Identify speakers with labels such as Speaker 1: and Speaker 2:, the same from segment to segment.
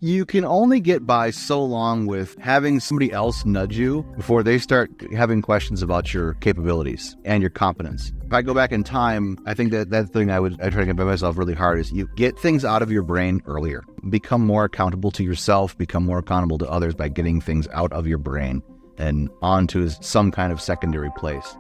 Speaker 1: You can only get by so long with having somebody else nudge you before they start having questions about your capabilities and your competence. If I go back in time, I think that thing I try to get by myself really hard is you get things out of your brain earlier. Become more accountable to yourself, become more accountable to others by getting things out of your brain and onto some kind of secondary place.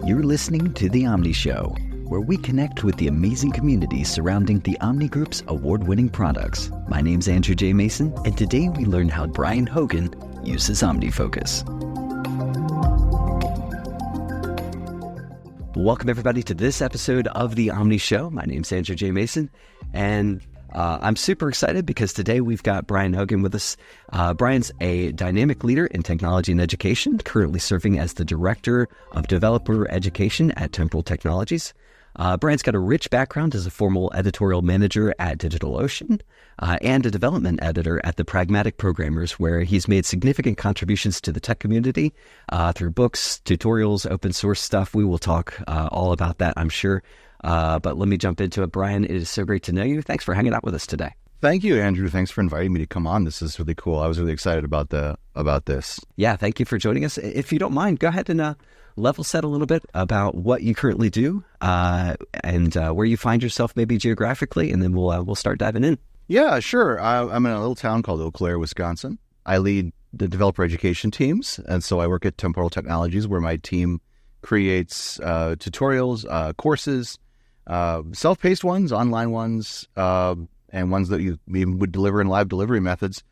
Speaker 2: You're listening to The Omni Show, where we connect with the amazing community surrounding the Omni Group's award-winning products. My name's Andrew J. Mason, and today we learn how Brian Hogan uses OmniFocus. Welcome, everybody, to this episode of The Omni Show. My name's Andrew J. Mason, and I'm super excited because today we've got Brian Hogan with us. Brian's a dynamic leader in technology and education, currently serving as the Director of Developer Education at Temporal Technologies. Brian's got a rich background as a formal editorial manager at DigitalOcean and a development editor at the Pragmatic Programmers, where he's made significant contributions to the tech community through books, tutorials, open source stuff. We will talk all about that, I'm sure. But let me jump into it. Brian, it is so great to know you. Thanks for hanging out with us today.
Speaker 1: Thank you, Andrew. Thanks for inviting me to come on. This is really cool. I was really excited about this.
Speaker 2: Yeah, thank you for joining us. If you don't mind, go ahead and level set a little bit about what you currently do and where you find yourself maybe geographically, and then we'll start diving in.
Speaker 1: Yeah, sure. I'm in a little town called Eau Claire, Wisconsin. I lead the developer education teams, and so I work at Temporal Technologies, where my team creates tutorials, courses, self-paced ones, online ones, and ones that you would deliver in live delivery methods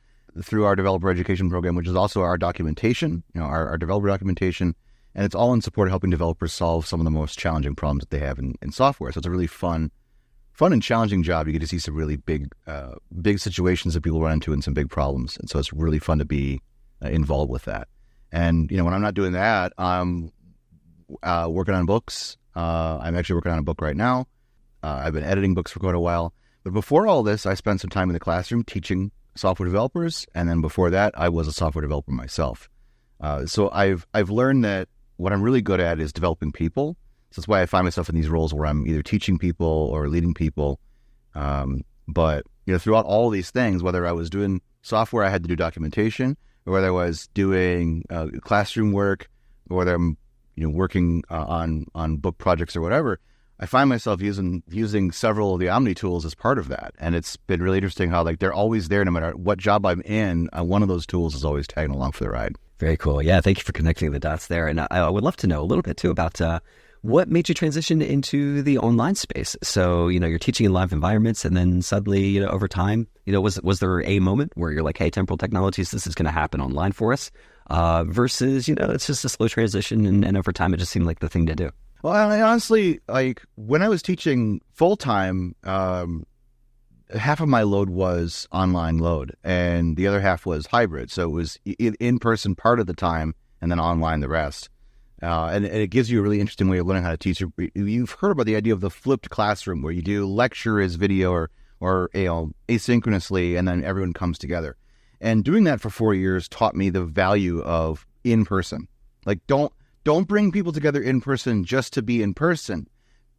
Speaker 1: through our developer education program, which is also our documentation, our developer documentation. And it's all in support of helping developers solve some of the most challenging problems that they have in software. So it's a really fun and challenging job. You get to see some really big situations that people run into and some big problems. And so it's really fun to be involved with that. And, when I'm not doing that, I'm working on books. I'm actually working on a book right now. I've been editing books for quite a while. But before all this, I spent some time in the classroom teaching software developers. And then before that, I was a software developer myself. So I've learned that what I'm really good at is developing people. So that's why I find myself in these roles where I'm either teaching people or leading people. But throughout all these things, whether I was doing software, I had to do documentation, or whether I was doing classroom work, or whether I'm working on book projects or whatever, I find myself using several of the Omni tools as part of that. And it's been really interesting how they're always there no matter what job I'm in. One of those tools is always tagging along for the ride.
Speaker 2: Very cool. Yeah, thank you for connecting the dots there. And I would love to know a little bit too about what made you transition into the online space. So, you're teaching in live environments, and then suddenly, over time, was there a moment where you're like, hey, Temporal Technologies, this is going to happen online for us, versus, it's just a slow transition, and over time, it just seemed like the thing to do?
Speaker 1: Well, I honestly, when I was teaching full-time, half of my load was online load, and the other half was hybrid. So it was in-person part of the time, and then online the rest. And it gives you a really interesting way of learning how to teach. You've heard about the idea of the flipped classroom, where you do lecture as video or asynchronously, and then everyone comes together. And doing that for 4 years taught me the value of in-person. Don't bring people together in person just to be in person.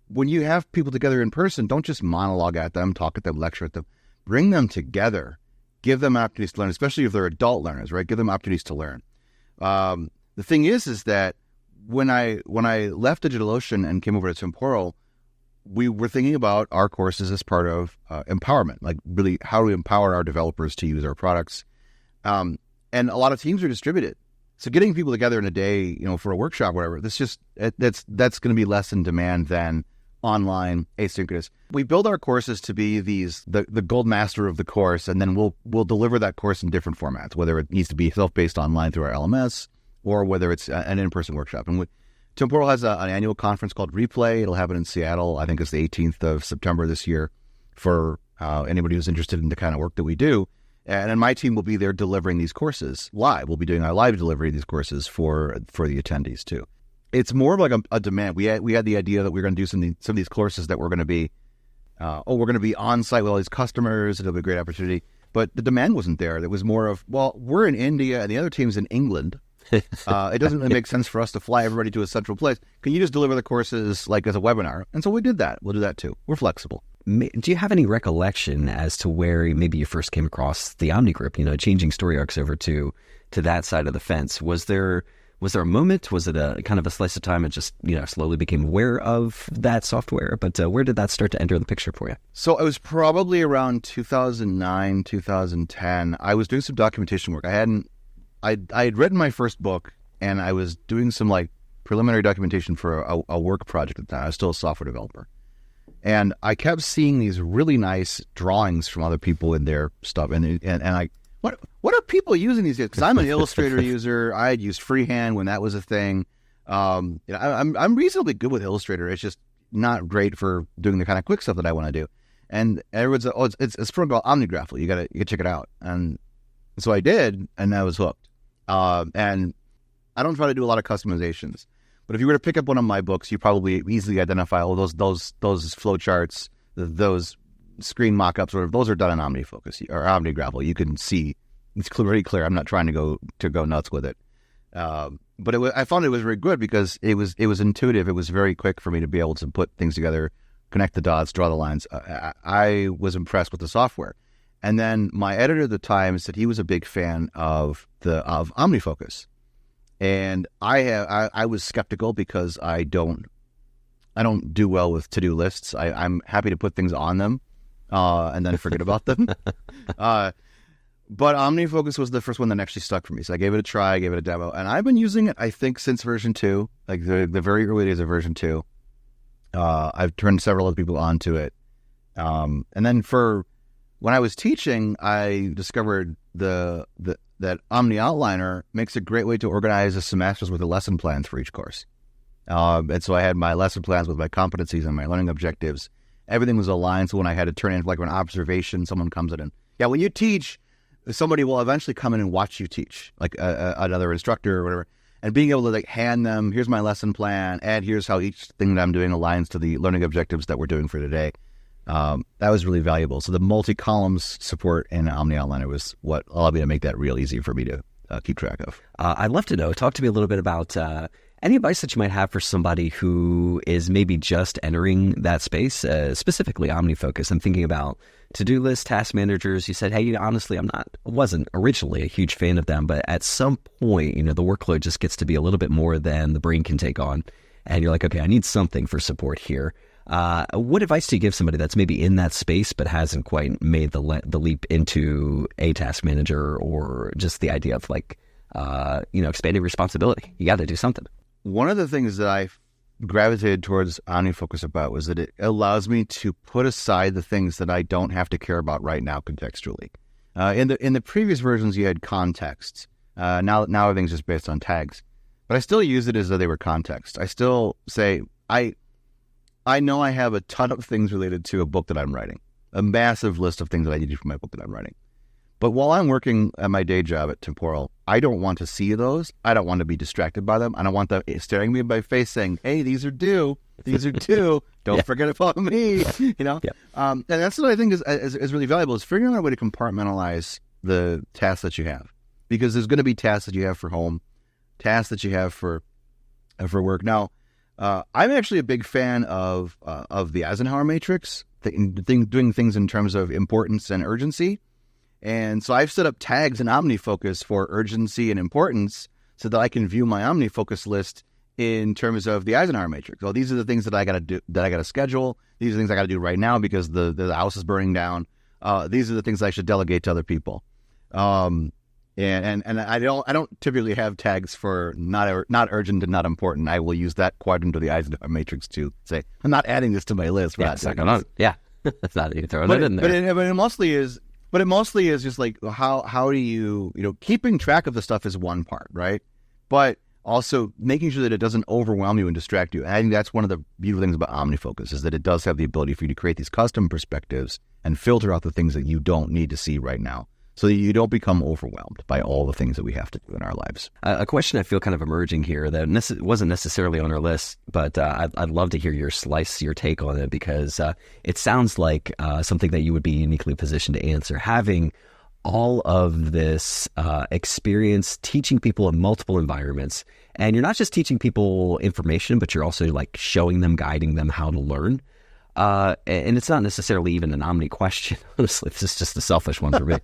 Speaker 1: When you have people together in person, don't just monologue at them, talk at them, lecture at them. Bring them together. Give them opportunities to learn, especially if they're adult learners, right? Give them opportunities to learn. The thing is that when I left DigitalOcean and came over to Temporal, we were thinking about our courses as part of empowerment, like really how to empower our developers to use our products. And a lot of teams are distributed. So getting people together in a day, for a workshop, whatever, that's going to be less in demand than online asynchronous. We build our courses to be the gold master of the course, and then we'll deliver that course in different formats, whether it needs to be self-paced online through our LMS or whether it's an in-person workshop. And Temporal has an annual conference called Replay. It'll happen in Seattle. I think it's the 18th of September this year for anybody who's interested in the kind of work that we do. And then my team will be there delivering these courses live. We'll be doing our live delivery of these courses for the attendees too. It's more of like a demand. We had the idea that we were going to do some of these courses that were going to be, we're going to be on site with all these customers. It'll be a great opportunity. But the demand wasn't there. It was more of, we're in India and the other team's in England. It doesn't really make sense for us to fly everybody to a central place. Can you just deliver the courses like as a webinar? And so we did that. We'll do that too. We're flexible.
Speaker 2: do you have any recollection as to where maybe you first came across the Omni Group, changing story arcs over to that side of the fence? Was there a moment? Was it a kind of a slice of time and just, slowly became aware of that software? But where did that start to enter the picture for you?
Speaker 1: So it was probably around 2009, 2010. I was doing some documentation work. I had written my first book, and I was doing some like preliminary documentation for a work project at the time. I was still a software developer. And I kept seeing these really nice drawings from other people in their stuff. And I, what are people using these days? Because I'm an Illustrator user. I had used freehand when that was a thing. I'm reasonably good with Illustrator. It's just not great for doing the kind of quick stuff that I want to do. And everyone's like, it's from OmniGraphly. You gotta check it out. And so I did, and I was hooked. And I don't try to do a lot of customizations, but if you were to pick up one of my books, you probably easily identify those flow charts, those screen mock-ups, or those are done in OmniFocus or OmniGraphly. You can see it's very clear. I'm not trying to go nuts with it, but I found it was very good because it was intuitive. It was very quick for me to be able to put things together, connect the dots, draw the lines. I was impressed with the software. And then my editor at the time said he was a big fan of OmniFocus. And I was skeptical because I don't do well with to-do lists. I'm happy to put things on them and then forget about them. But OmniFocus was the first one that actually stuck for me. So I gave it a try, gave it a demo, and I've been using it, I think, since version 2, like the very early days of version 2. I've turned several other people onto it. And then when I was teaching, I discovered that Omni Outliner makes a great way to organize a semester's with the lesson plans for each course. And so I had my lesson plans with my competencies and my learning objectives. Everything was aligned, so when I had to turn in like an observation, someone comes in and, when you teach, somebody will eventually come in and watch you teach, like another instructor or whatever. And being able to like hand them, here's my lesson plan, and here's how each thing that I'm doing aligns to the learning objectives that we're doing for today. That was really valuable. So the multi-columns support in Omni Outliner was what allowed me to make that real easy for me to keep track of.
Speaker 2: I'd love to know, talk to me a little bit about any advice that you might have for somebody who is maybe just entering that space, specifically OmniFocus. I'm thinking about to-do list, task managers. You said, hey, honestly, wasn't originally a huge fan of them, but at some point, the workload just gets to be a little bit more than the brain can take on. And you're like, okay, I need something for support here. What advice do you give somebody that's maybe in that space but hasn't quite made the leap into a task manager, or just the idea of like, expanding responsibility? You got to do something.
Speaker 1: One of the things that I gravitated towards OmniFocus about was that it allows me to put aside the things that I don't have to care about right now contextually. In the previous versions, you had context. Now everything's just based on tags, but I still use it as though they were context. I still say I know I have a ton of things related to a book that I'm writing, a massive list of things that I need to do for my book that I'm writing. But while I'm working at my day job at Temporal, I don't want to see those. I don't want to be distracted by them. I don't want them staring me in my face saying, hey, these are due. These are due. Don't forget about me. Yeah. And that's what I think is really valuable, is figuring out a way to compartmentalize the tasks that you have. Because there's going to be tasks that you have for home, tasks that you have for work. Now, I'm actually a big fan of the Eisenhower Matrix, doing things in terms of importance and urgency. And so I've set up tags in OmniFocus for urgency and importance so that I can view my OmniFocus list in terms of the Eisenhower Matrix. So these are the things that I got to do, that I got to schedule. These are the things I got to do right now because the house is burning down. These are the things I should delegate to other people. And I don't typically have tags for not urgent and not important. I will use that quadrant of the Eisenhower Matrix to say, I'm not adding this to my list.
Speaker 2: That's not you throwing it in there.
Speaker 1: But it mostly is just like how do you keeping track of the stuff is one part, right? But also making sure that it doesn't overwhelm you and distract you. And I think that's one of the beautiful things about OmniFocus, is that it does have the ability for you to create these custom perspectives and filter out the things that you don't need to see right now, so that you don't become overwhelmed by all the things that we have to do in our lives.
Speaker 2: A question I feel kind of emerging here that wasn't necessarily on our list, but I'd love to hear your take on it, because it sounds like something that you would be uniquely positioned to answer. Having all of this experience teaching people in multiple environments, and you're not just teaching people information, but you're also like showing them, guiding them how to learn. and it's not necessarily even an Omni question. Honestly, this is just a selfish one for me.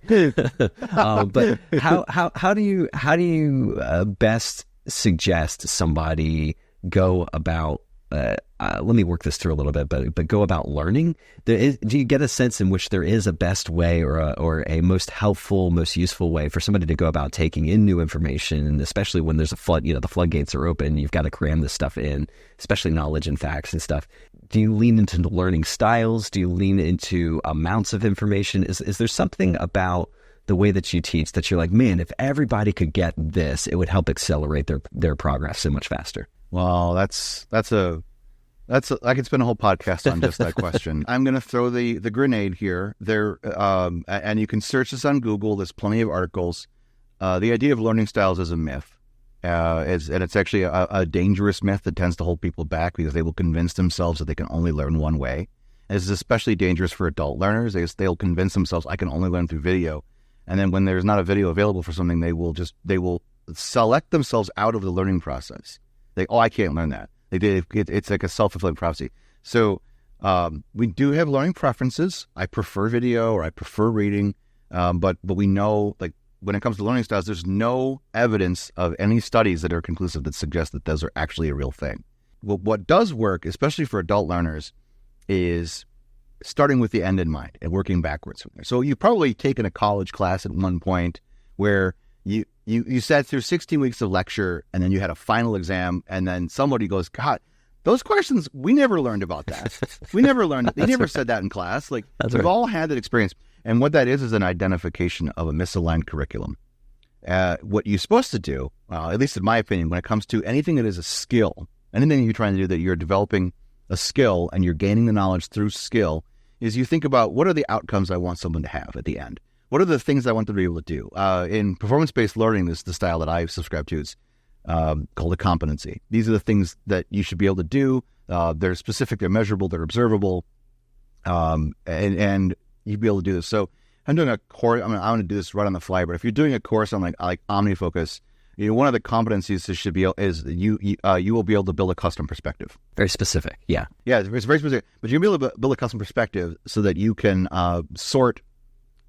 Speaker 2: But how do you best suggest somebody go about? Let me work this through a little bit, but go about learning. Do you get a sense in which there is a best way or a most helpful, most useful way for somebody to go about taking in new information, and especially when there's a flood, the floodgates are open, you've got to cram this stuff in, especially knowledge and facts and stuff. Do you lean into learning styles? Do you lean into amounts of information? Is there something about the way that you teach that you're like, man, if everybody could get this, it would help accelerate their progress so much faster?
Speaker 1: Well, that's I could spend a whole podcast on just that question. I'm going to throw the grenade here. And you can search this on Google. There's plenty of articles. The idea of learning styles is a myth, and it's actually a dangerous myth that tends to hold people back because they will convince themselves that they can only learn one way. And this is especially dangerous for adult learners. They'll convince themselves I can only learn through video, and then when there's not a video available for something, they will select themselves out of the learning process. I can't learn that. It's like a self-fulfilling prophecy. So we do have learning preferences. I prefer video or I prefer reading, but we know, like, when it comes to learning styles, there's no evidence of any studies that are conclusive that suggest that those are actually a real thing. Well, what does work, especially for adult learners, is starting with the end in mind and working backwards from there. So you've probably taken a college class at one point where you sat through 16 weeks of lecture, and then you had a final exam, and then somebody goes, God, those questions, we never learned about that. We never learned it. They never said that in class. Like, we've all had that experience. And what that is an identification of a misaligned curriculum. What you're supposed to do, at least in my opinion, when it comes to anything that is a skill, anything you're trying to do that you're developing a skill and you're gaining the knowledge through skill, is you think about what are the outcomes I want someone to have at the end. What are the things I want them to be able to do? In performance-based learning, this is the style that I subscribe to. It's called a competency. These are the things that you should be able to do. They're specific, they're measurable, they're observable, and you'd be able to do this. So I'm doing a course. I want to do this right on the fly, but if you're doing a course on like OmniFocus, one of the competencies is you will be able to build a custom perspective.
Speaker 2: Very specific, yeah.
Speaker 1: Yeah, it's very specific. But you'll be able to build a custom perspective so that you can sort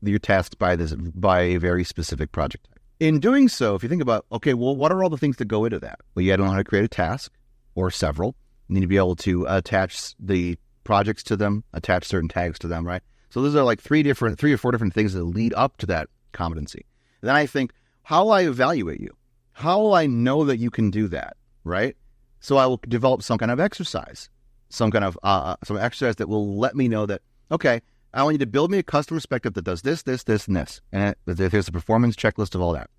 Speaker 1: your tasks by a very specific project type. In doing so, if you think about, okay, well, what are all the things that go into that? Well, you got to know how to create a task or several. You need to be able to attach the projects to them, attach certain tags to them, right? So those are like three or four different things that lead up to that competency. And then I think, how will I evaluate you? How will I know that you can do that, right? So I will develop some kind of exercise, some exercise that will let me know that, okay, I want you to build me a custom perspective that does this, this, this, and this. And there's a performance checklist of all that.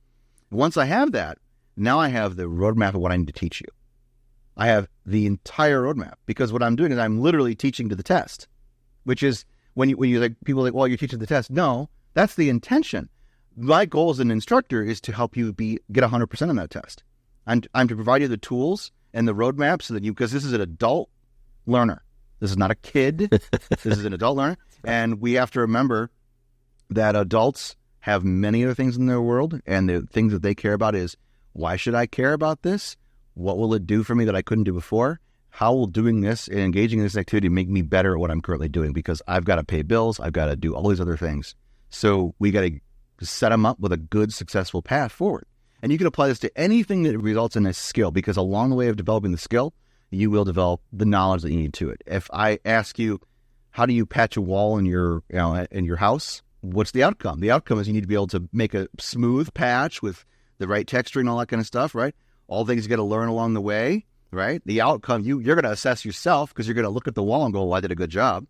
Speaker 1: Once I have that, now I have the roadmap of what I need to teach you. I have the entire roadmap, because what I'm doing is I'm literally teaching to the test, which is when you like, people are like, well, you're teaching the test. No, that's the intention. My goal as an instructor is to help you get 100% on that test. I'm to provide you the tools and the roadmap so that because this is an adult learner. This is not a kid. This is an adult learner. And we have to remember that adults have many other things in their world, and the things that they care about is, why should I care about this? What will it do for me that I couldn't do before? How will doing this and engaging in this activity make me better at what I'm currently doing? Because I've got to pay bills. I've got to do all these other things. So we got to set them up with a good, successful path forward. And you can apply this to anything that results in a skill, because along the way of developing the skill, you will develop the knowledge that you need to it. If I ask you, how do you patch a wall in your house? What's the outcome? The outcome is you need to be able to make a smooth patch with the right texture and all that kind of stuff, right? All things you got to learn along the way, right? The outcome, you're going to assess yourself because you're going to look at the wall and go, well, I did a good job.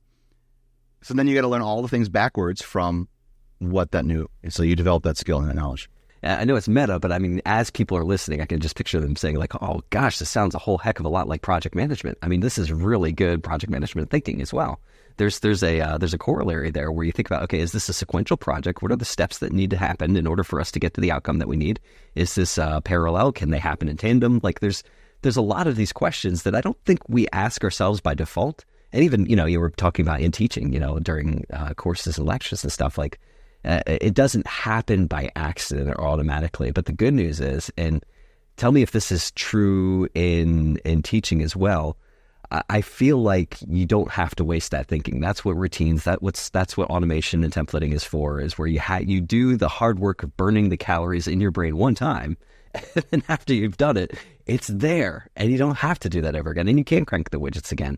Speaker 1: So then you got to learn all the things backwards from what that knew. And so you develop that skill and that knowledge.
Speaker 2: I know it's meta, but I mean, as people are listening, I can just picture them saying like, oh gosh, this sounds a whole heck of a lot like project management. I mean, this is really good project management thinking as well. There's a corollary there where you think about, okay, is this a sequential project? What are the steps that need to happen in order for us to get to the outcome that we need? Is this parallel? Can they happen in tandem? Like there's a lot of these questions that I don't think we ask ourselves by default. And even, you were talking about in teaching, during courses and lectures and stuff, like it doesn't happen by accident or automatically. But the good news is, and tell me if this is true in teaching as well, I feel like you don't have to waste that thinking. That's what routines, that's what automation and templating is for, is where you do the hard work of burning the calories in your brain one time, and then after you've done it, it's there, and you don't have to do that ever again, and you can crank the widgets again.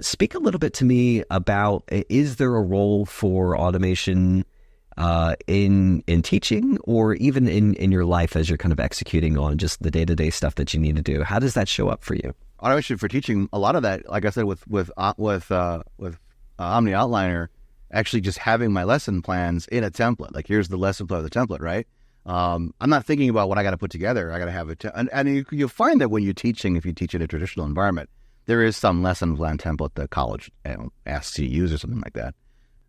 Speaker 2: Speak a little bit to me about, is there a role for automation in teaching, or even in your life as you're kind of executing on just the day-to-day stuff that you need to do? How does that show up for you?
Speaker 1: Automation for teaching, a lot of that, like I said, with Omni Outliner, actually just having my lesson plans in a template. Like, here's the lesson plan of the template, right? I'm not thinking about what I got to put together. I got to have it, and you'll find that when you're teaching, if you teach in a traditional environment, there is some lesson plan template that college asks you to use or something like that.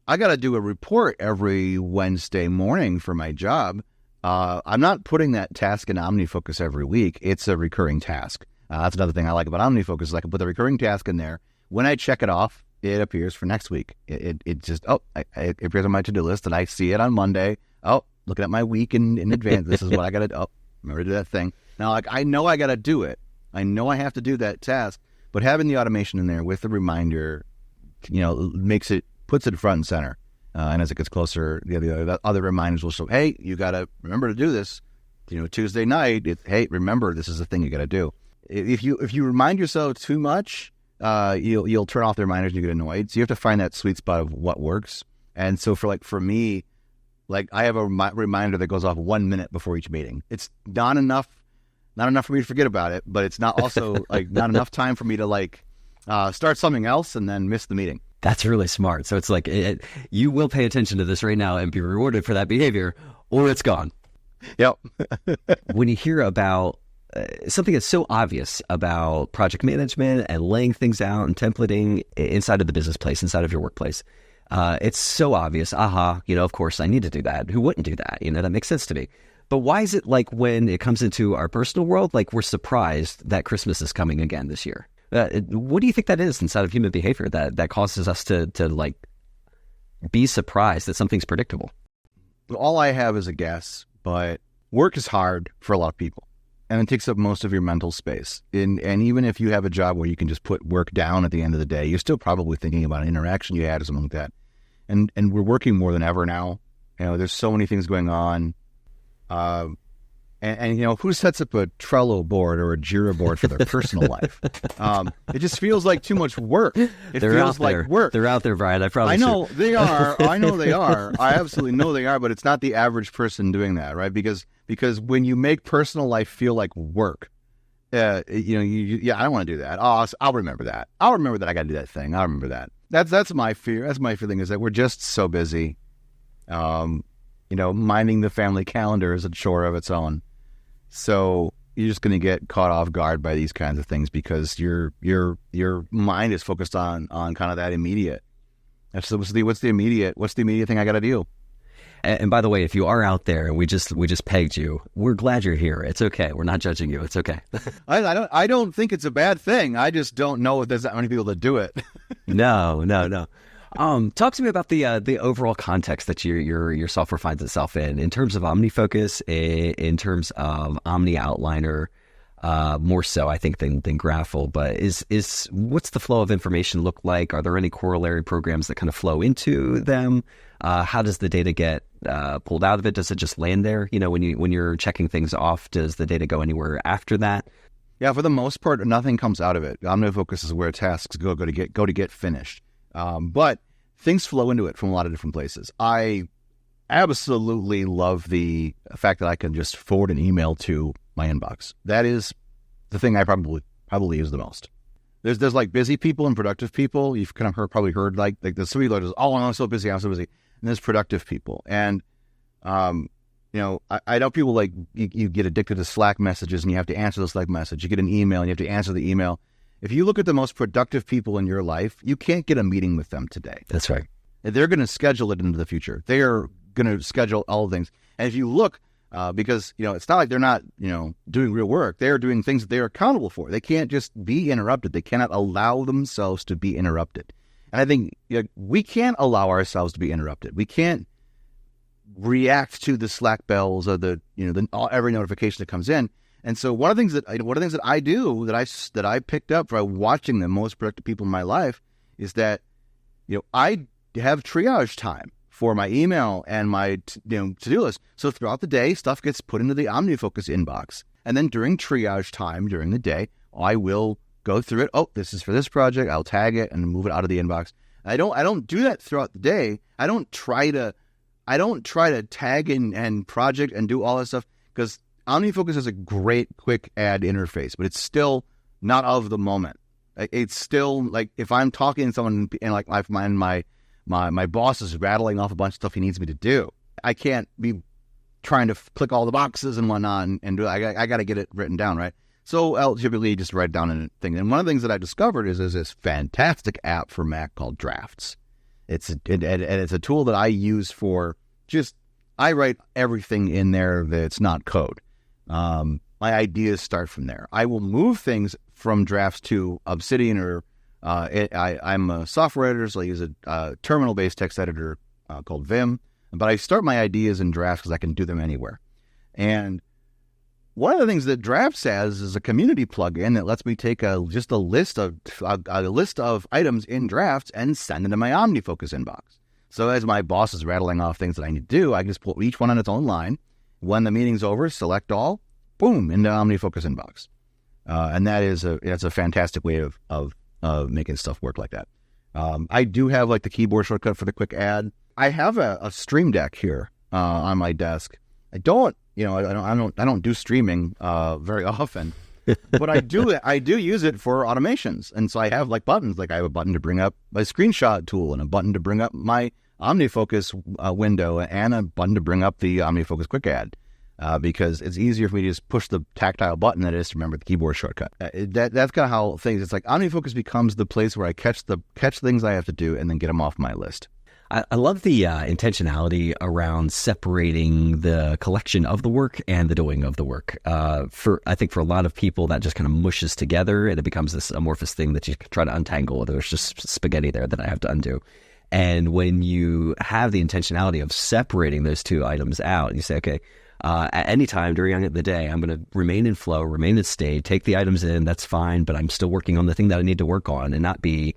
Speaker 1: I got to do a report every Wednesday morning for my job. I'm not putting that task in OmniFocus every week. It's a recurring task. That's another thing I like about OmniFocus, is I can put the recurring task in there. When I check it off, it appears for next week. It just, it appears on my to-do list, and I see it on Monday. Oh, looking at my week in advance. This is what I got to do. Oh, remember to do that thing. Now, like, I know I got to do it. I know I have to do that task, but having the automation in there with the reminder, puts it front and center. And as it gets closer, the other reminders will show, hey, you got to remember to do this. Tuesday night, hey, remember, this is the thing you got to do. If you remind yourself too much, you'll turn off the reminders and you get annoyed. So you have to find that sweet spot of what works. And so for me, like, I have a reminder that goes off 1 minute before each meeting. It's not enough for me to forget about it, but it's not also like not enough time for me to start something else and then miss the meeting.
Speaker 2: That's really smart. So it's like, you will pay attention to this right now and be rewarded for that behavior, or it's gone.
Speaker 1: Yep.
Speaker 2: When you hear about something that's so obvious about project management and laying things out and templating inside of the business place, inside of your workplace, it's so obvious. Of course I need to do that. Who wouldn't do that? That makes sense to me. But why is it like when it comes into our personal world, like we're surprised that Christmas is coming again this year? What do you think that is inside of human behavior that causes us to like be surprised that something's predictable?
Speaker 1: All I have is a guess, but work is hard for a lot of people, and it takes up most of your mental space. And even if you have a job where you can just put work down at the end of the day, you're still probably thinking about an interaction you had or something like that. And we're working more than ever now. There's so many things going on. And who sets up a Trello board or a Jira board for their personal life? It just feels like too much work.
Speaker 2: They're feels like work. They're out there, Brian. I
Speaker 1: know they are. I know they are. I absolutely know they are. But it's not the average person doing that, right? Because when you make personal life feel like work, I don't want to do that. Oh, I'll remember that. I'll remember that I got to do that thing. I'll remember that. That's my fear. That's my feeling, is that we're just so busy. Minding the family calendar is a chore of its own. So you're just going to get caught off guard by these kinds of things because your mind is focused on kind of that immediate. So what's the immediate thing I got to do?
Speaker 2: And by the way, if you are out there and we just pegged you, we're glad you're here. It's okay. We're not judging you. It's okay.
Speaker 1: I don't think it's a bad thing. I just don't know if there's that many people that do it.
Speaker 2: No. Talk to me about the overall context that your software finds itself in terms of OmniFocus, in terms of Omni Outliner, more so I think than Graphel. But is what's the flow of information look like? Are there any corollary programs that kind of flow into them? How does the data get pulled out of it? Does it just land there? When you're checking things off, does the data go anywhere after that?
Speaker 1: Yeah, for the most part, nothing comes out of it. OmniFocus is where tasks go to get finished. But things flow into it from a lot of different places. I absolutely love the fact that I can just forward an email to my inbox. That is the thing I probably use the most. There's like busy people and productive people. You've kind of probably heard like the three letters. Oh, I'm so busy. And there's productive people. And I know people like you get addicted to Slack messages and you have to answer the Slack message. You get an email and you have to answer the email. If you look at the most productive people in your life, you can't get a meeting with them today.
Speaker 2: That's right.
Speaker 1: They're going to schedule it into the future. They are going to schedule all things. And if you look, because, it's not like they're not, doing real work. They are doing things that they're accountable for. They can't just be interrupted. They cannot allow themselves to be interrupted. And I think we can't allow ourselves to be interrupted. We can't react to the Slack bells or every notification that comes in. And so one of the things that I do that I picked up by watching the most productive people in my life is that, I have triage time for my email and my to-do list. So throughout the day, stuff gets put into the OmniFocus inbox. And then during triage time during the day, I will go through it. Oh, this is for this project. I'll tag it and move it out of the inbox. I don't do that throughout the day. I don't try to tag and project and do all that stuff, because OmniFocus has a great quick add interface, but it's still not of the moment. It's still like if I'm talking to someone and like my boss is rattling off a bunch of stuff he needs me to do, I can't be trying to click all the boxes and whatnot and do it. I got to get it written down, right? So I'll typically just write down a thing. And one of the things that I discovered is this fantastic app for Mac called Drafts. It's a tool that I use for I write everything in there that's not code. My ideas start from there. I will move things from Drafts to Obsidian or I'm a software editor, so I use a terminal-based text editor called Vim. But I start my ideas in Drafts because I can do them anywhere. And one of the things that Drafts has is a community plugin that lets me take a list of items in Drafts and send it to my OmniFocus inbox. So as my boss is rattling off things that I need to do, I can just put each one on its own line. When the meeting's over, select all, boom, into OmniFocus inbox. And that's a fantastic way of making stuff work like that. I do have like the keyboard shortcut for the quick add. I have a Stream Deck here on my desk. I don't do streaming very often, but I do use it for automations. And so I have like buttons, like I have a button to bring up my screenshot tool and a button to bring up my OmniFocus window and a button to bring up the OmniFocus quick add. Because it's easier for me to just push the tactile button than it is to remember the keyboard shortcut. That's kind of how things. It's like OmniFocus becomes the place where I catch things I have to do and then get them off my list.
Speaker 2: I love the intentionality around separating the collection of the work and the doing of the work. I think for a lot of people that just kind of mushes together and it becomes this amorphous thing that you try to untangle. There's just spaghetti there that I have to undo. And when you have the intentionality of separating those two items out, you say, okay, at any time during the day, I'm going to remain in flow, remain in state, take the items in, that's fine, but I'm still working on the thing that I need to work on and not be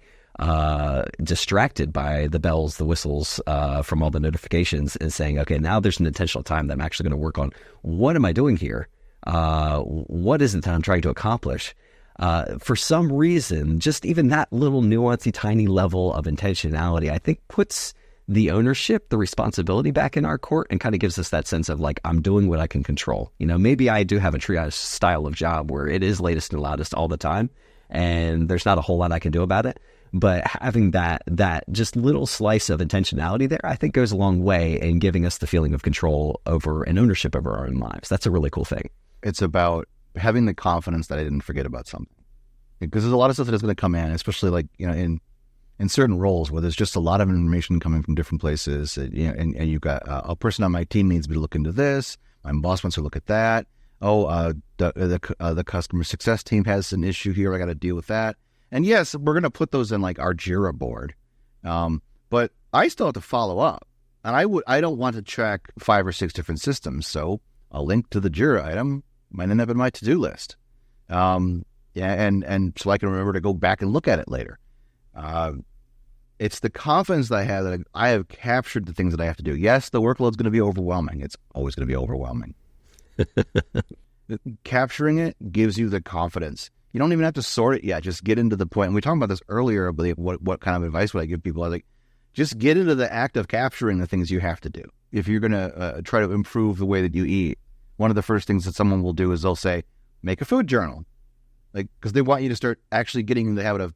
Speaker 2: distracted by the bells, the whistles from all the notifications, and saying, okay, now there's an intentional time that I'm actually going to work on what am I doing here? What is it that I'm trying to accomplish? For some reason, just even that little nuancey, tiny level of intentionality, I think puts the ownership, the responsibility back in our court and kind of gives us that sense of like, I'm doing what I can control. Maybe I do have a triage style of job where it is latest and loudest all the time and there's not a whole lot I can do about it. But having that just little slice of intentionality there, I think goes a long way in giving us the feeling of control over and ownership over our own lives. That's a really cool thing.
Speaker 1: It's about having the confidence that I didn't forget about something. Because there's a lot of stuff that is going to come in, especially like, in certain roles where there's just a lot of information coming from different places, and you've got a person on my team needs me to look into this. My boss wants to look at that. The customer success team has an issue here. I got to deal with that. And yes, we're going to put those in like our Jira board. But I still have to follow up, and I don't want to track 5 or 6 different systems. So a link to the Jira item might end up in my to-do list. And so I can remember to go back and look at it later. It's the confidence that I have that I have captured the things that I have to do. Yes, the workload's going to be overwhelming. It's always going to be overwhelming. Capturing it gives you the confidence. You don't even have to sort it yet. Just get into the point. And we talked about this earlier, about what kind of advice would I give people. I like, just get into the act of capturing the things you have to do. If you're going to try to improve the way that you eat, one of the first things that someone will do is they'll say, make a food journal. Like, because they want you to start actually getting in the habit of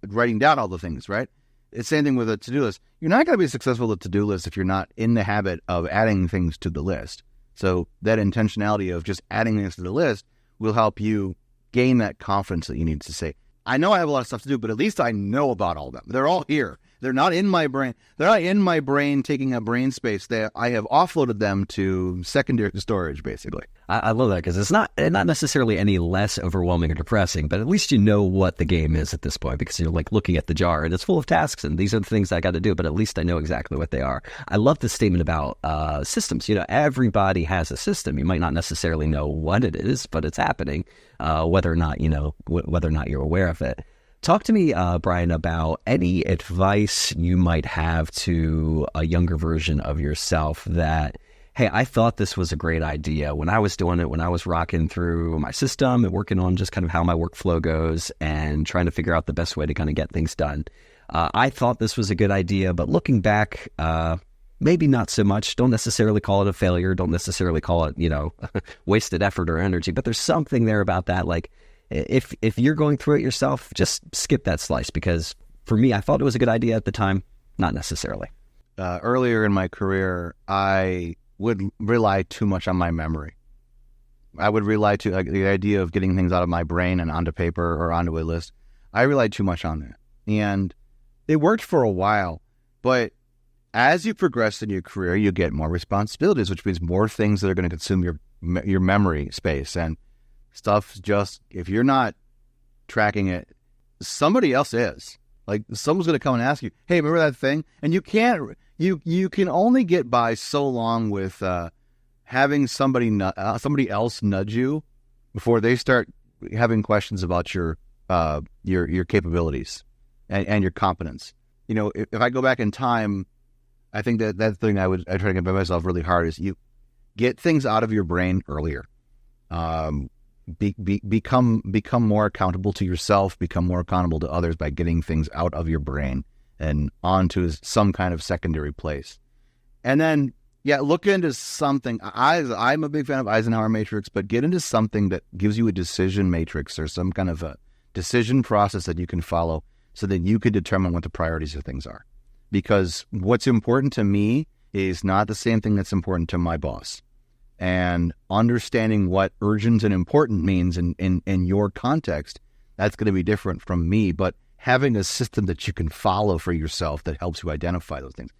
Speaker 1: writing down all the things, right? It's the same thing with a to-do list. You're not going to be successful with a to-do list if you're not in the habit of adding things to the list. So that intentionality of just adding things to the list will help you gain that confidence that you need to say, I know I have a lot of stuff to do, but at least I know about all of them. They're all here. They're not in my brain. They're not in my brain taking up brain space. I have offloaded them to secondary storage, basically.
Speaker 2: I love that because it's not necessarily any less overwhelming or depressing, but at least you know what the game is at this point because you're like looking at the jar and it's full of tasks and these are the things I got to do, but at least I know exactly what they are. I love the statement about systems. Everybody has a system. You might not necessarily know what it is, but it's happening, whether or not you're aware of it. Talk to me, Brian, about any advice you might have to a younger version of yourself that, hey, I thought this was a great idea when I was doing it, when I was rocking through my system and working on just kind of how my workflow goes and trying to figure out the best way to kind of get things done. I thought this was a good idea, but looking back, maybe not so much. Don't necessarily call it a failure. Don't necessarily call it, wasted effort or energy. But there's something there about that. Like if you're going through it yourself, just skip that slice because for me, I thought it was a good idea at the time. Not necessarily.
Speaker 1: Earlier in my career, I would rely too much on my memory. I would rely to the idea of getting things out of my brain and onto paper or onto a list. I relied too much on that. And it worked for a while, but as you progress in your career, you get more responsibilities, which means more things that are going to consume your memory space. And stuff just, if you're not tracking it, somebody else is. Like someone's going to come and ask you, hey, remember that thing? And you can't, you can only get by so long with having somebody else nudge you before they start having questions about your capabilities and your competence. If I go back in time, I think that thing I try to get by myself really hard is you get things out of your brain earlier. Become more accountable to yourself, become more accountable to others by getting things out of your brain and onto some kind of secondary place. And then, look into something. I'm a big fan of Eisenhower Matrix, but get into something that gives you a decision matrix or some kind of a decision process that you can follow so that you can determine what the priorities of things are. Because what's important to me is not the same thing that's important to my boss. And understanding what urgent and important means in your context, that's going to be different from me. But having a system that you can follow for yourself that helps you identify those things.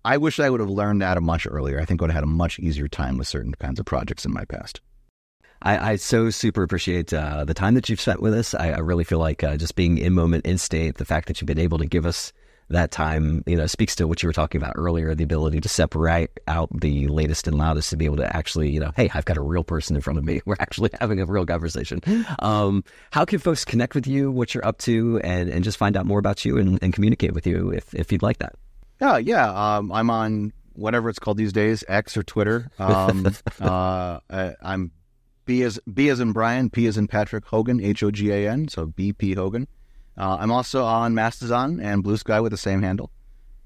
Speaker 1: I wish I would have learned that much earlier. I think I would have had a much easier time with certain kinds of projects in my past.
Speaker 2: I so super appreciate the time that you've spent with us. I really feel like just being in moment, in state, the fact that you've been able to give us that time, speaks to what you were talking about earlier, the ability to separate out the latest and loudest to be able to actually, hey, I've got a real person in front of me. We're actually having a real conversation. How can folks connect with you, what you're up to, and just find out more about you and communicate with you if you'd like that?
Speaker 1: I'm on whatever it's called these days, X or Twitter. I'm B as in Brian, P as in Patrick, Hogan, Hogan, so BP Hogan. I'm also on Mastodon and Blue Sky with the same handle.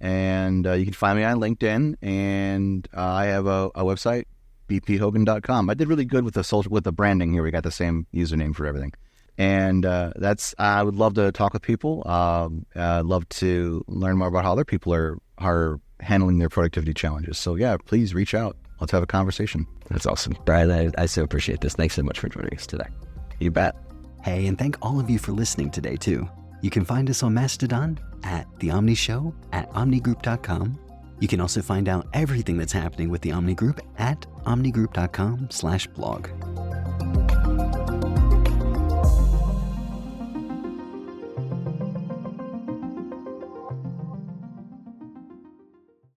Speaker 1: And you can find me on LinkedIn. And I have a website, bphogan.com. I did really good with the branding here. We got the same username for everything. And I would love to talk with people. I'd love to learn more about how other people are handling their productivity challenges. So please reach out. Let's have a conversation.
Speaker 2: That's awesome. Brian, I so appreciate this. Thanks so much for joining us today.
Speaker 1: You bet.
Speaker 2: Hey, and thank all of you for listening today, too. You can find us on Mastodon at The Omni Show at omnigroup.com. You can also find out everything that's happening with the Omni Group at omnigroup.com/blog.